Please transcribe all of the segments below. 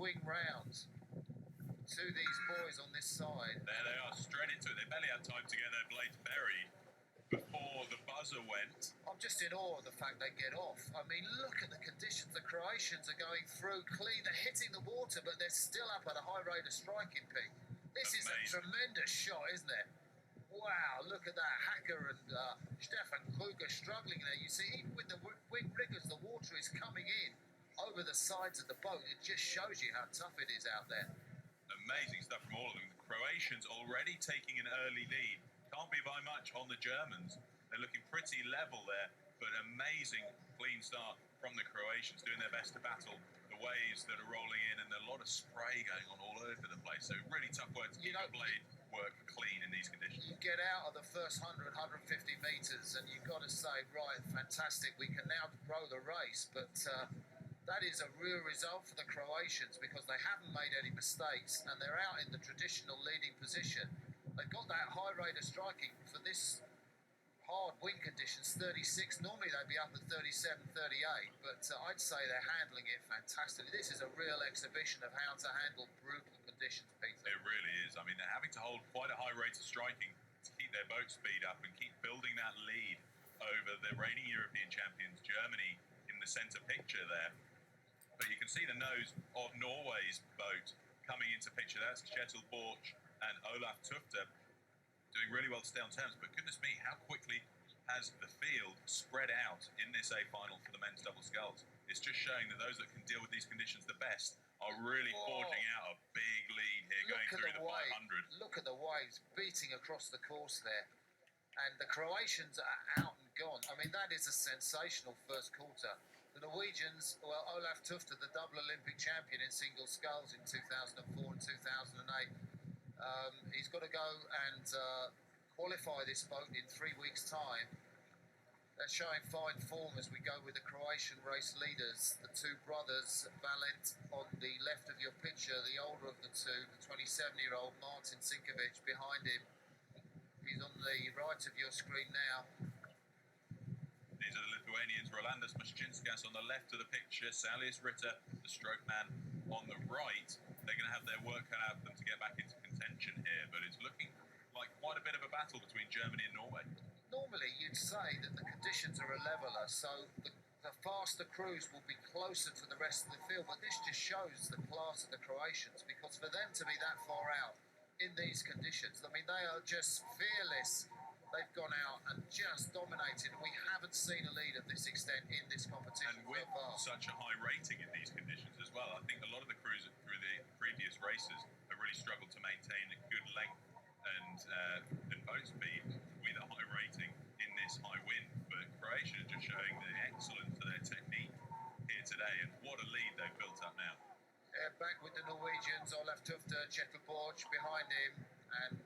swing round to these boys on this side. There they are, straight into it. They barely had time to get their blades buried before the buzzer went. I'm just in awe of the fact they get off. I mean, look at the conditions. The Croatians are going through clean. They're hitting the water, but they're still up at a high rate of striking, Pete. This is a tremendous shot, isn't it? Wow, look at that. Hacker and Stefan Kruger struggling there. You see, even with the wing riggers, the water is coming in over the sides of the boat. It just shows you how tough it is out there. Amazing stuff from all of them. The Croatians already taking an early lead. Can't be by much on the Germans. They're looking pretty level there, but amazing clean start from the Croatians, doing their best to battle the waves that are rolling in, and a lot of spray going on all over the place. So really tough work to keep the blade work clean in these conditions. You get out of the first 100, 150 metres and you've got to say, right, fantastic, we can now row the race, but that is a real result for the Croatians because they haven't made any mistakes and they're out in the traditional leading position. They've got that high rate of striking for this hard wind conditions, 36. Normally they'd be up at 37, 38, but I'd say they're handling it fantastically. This is a real exhibition of how to handle brutal conditions, Peter. It really is. I mean, they're having to hold quite a high rate of striking to keep their boat speed up and keep building that lead over the reigning European champions, Germany, in the centre picture there. But you can see the nose of Norway's boat coming into picture. That's Kjetil Borch and Olaf Tufte doing really well to stay on terms. But goodness me, how quickly has the field spread out in this A final for the men's double sculls? It's just showing that those that can deal with these conditions the best are really forging out a big lead here, going through the 500. Look at the waves beating across the course there. And the Croatians are out and gone. I mean, that is a sensational first quarter. The Norwegians, well, Olaf Tufte, the double Olympic champion in single sculls in 2004 and 2008, he's got to go and qualify this boat in 3 weeks' time. They're showing fine form as we go with the Croatian race leaders, the two brothers, Valent on the left of your picture, the older of the two, the 27-year-old Martin Sinkovic behind him. He's on the right of your screen now. These are the Lithuanians, Rolandas Maščinskas on the left of the picture, Salius Ritter, the stroke man, on the right. They're going to have their work cut out for them to get back into contention here, but it's looking like quite a bit of a battle between Germany and Norway. Normally you'd say that the conditions are a leveller, so the faster crews will be closer to the rest of the field, but this just shows the class of the Croatians, because for them to be that far out in these conditions, I mean, they are just fearless. They've gone out and just dominated. We haven't seen a lead of this extent in this competition. And with such a high rating in these conditions as well, I think a lot of the crews through the previous races have really struggled to maintain a good length and boat speed with a high rating in this high wind. But Croatia are just showing the excellence of their technique here today, and what a lead they've built up now. Back with the Norwegians, Olaf Tufte, Kjetil Borch behind him, and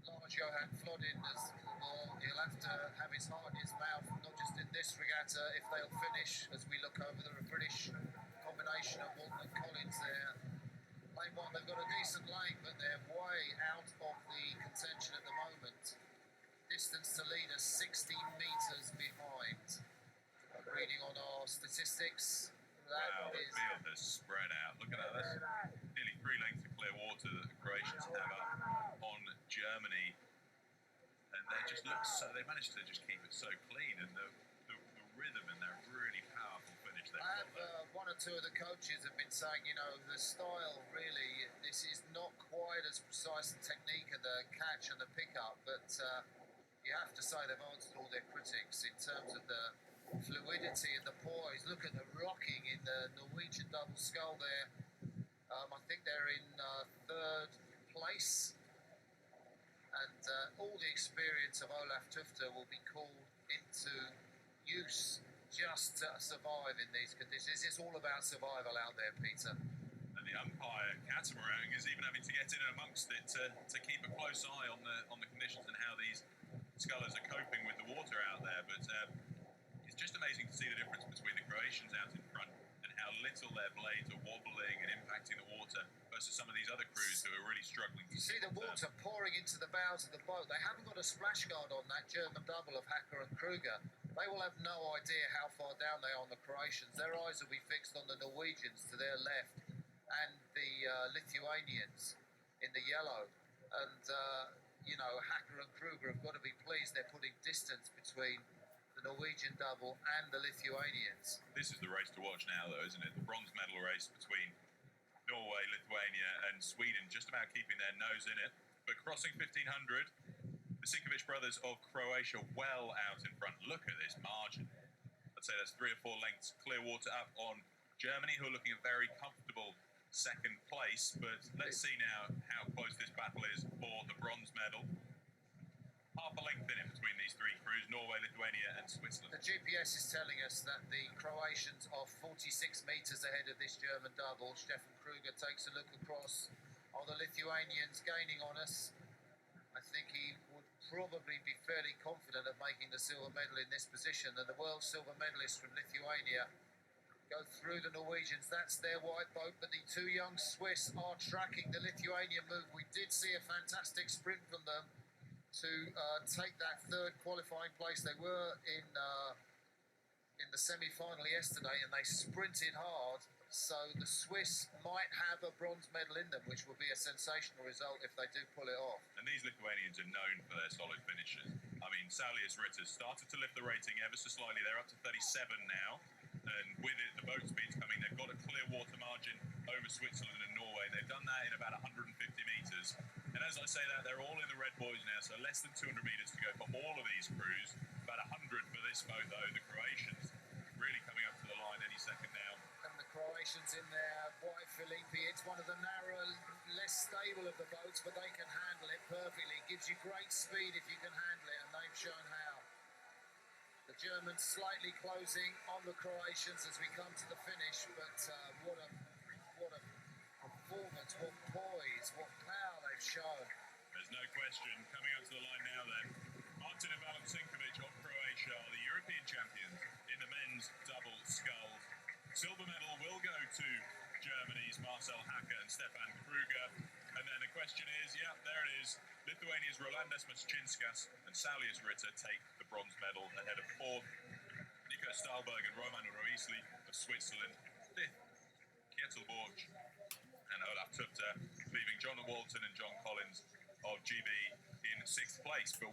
Lars Johan Flodin as well. He'll have to have his heart in his mouth, not just in this regatta, if they'll finish, as we look over the British combination of Walton and Collins there. Lane one, they've got a decent lane, but they're way out of the contention at the moment. Distance to leader 60 metres behind. Reading on our statistics. Wow, the field has spread out. Look at that. That's nearly 3 lengths of clear water that the Croatians have up on Germany. And they managed to just keep it so clean, and the rhythm and their really powerful finish there. One or two of the coaches have been saying, you know, the style really, this is not quite as precise the technique of the catch and the pickup, but you have to say they've answered all their critics in terms of the fluidity and the poise. Look at the rocking in the Norwegian double scull there. I think they're in 3rd place, and all the experience of Olaf Tufte will be called into use just to survive in these conditions. It's all about survival out there, Peter. And the umpire Catamaran is even having to get in amongst it to keep a close eye on the conditions and how these scullers are coping with the water out there. But it's just amazing to see the difference between the Croatians out in front and how little their blades are wobbling and impacting the water versus some of these other crews who are really struggling. You see the water pouring into the bows of the boat. They haven't got a splash guard on that German double of Hacker and Kruger. They will have no idea how far down they are on the Croatians. Their eyes will be fixed on the Norwegians to their left and the Lithuanians in the yellow. And, Hacker and Kruger have got to be pleased they're putting distance between the Norwegian double and the Lithuanians. This is the race to watch now, though, isn't it? The bronze medal race between Norway, Lithuania and Sweden, just about keeping their nose in it. But crossing 1500, the Sinkovic brothers of Croatia well out in front. Look at this margin. I'd say that's 3 or 4 lengths clear water up on Germany, who are looking at very comfortable second place. But let's see now how close this battle is for the bronze medal. Half a length in between these 3 crews, Norway, Lithuania and Switzerland. The GPS is telling us that the Croatians are 46 metres ahead of this German double. Stefan Kruger takes a look across. Are the Lithuanians gaining on us? I think he would probably be fairly confident of making the silver medal in this position. And the world silver medalists from Lithuania go through the Norwegians. That's their white boat, but the 2 young Swiss are tracking the Lithuanian move. We did see a fantastic sprint from them to take that 3rd qualifying place. They were in the semi-final yesterday, and they sprinted hard. So the Swiss might have a bronze medal in them, which will be a sensational result if they do pull it off. And these Lithuanians are known for their solid finishes. I mean, Saulius Ritter started to lift the rating ever so slightly. They're up to 37 now. And with it, the boat speed's coming. They've got a clear water margin over Switzerland and Norway. They've done that in about 150 metres. And as I say that, they're all in the red buoys now, so less than 200 metres to go for all of these crews. About 100 for this boat, though. The Croatians really coming up to the line any second now. And the Croatians in there, White Filippi, it's one of the narrower, less stable of the boats, but they can handle it perfectly. It gives you great speed if you can handle it, and they've shown how. The Germans slightly closing on the Croatians as we come to the finish, but what a performance, what poise, what power they've shown. There's no question. Coming up to the line now then, Martin and Valentin Sinkovic of Croatia are the European champions in the men's double sculls. Silver medal will go to Germany's Marcel Hacker and Stefan Kruger. And then the question is, there it is. Lithuania's Rolandas Masčinskas and Saulius Ritter take the bronze medal ahead of 4th, Nico Stahlberg and Roman Roisli of Switzerland, 5th, Kjetil and Olaf Tufte, leaving John Walton and John Collins of GB in 6th place. But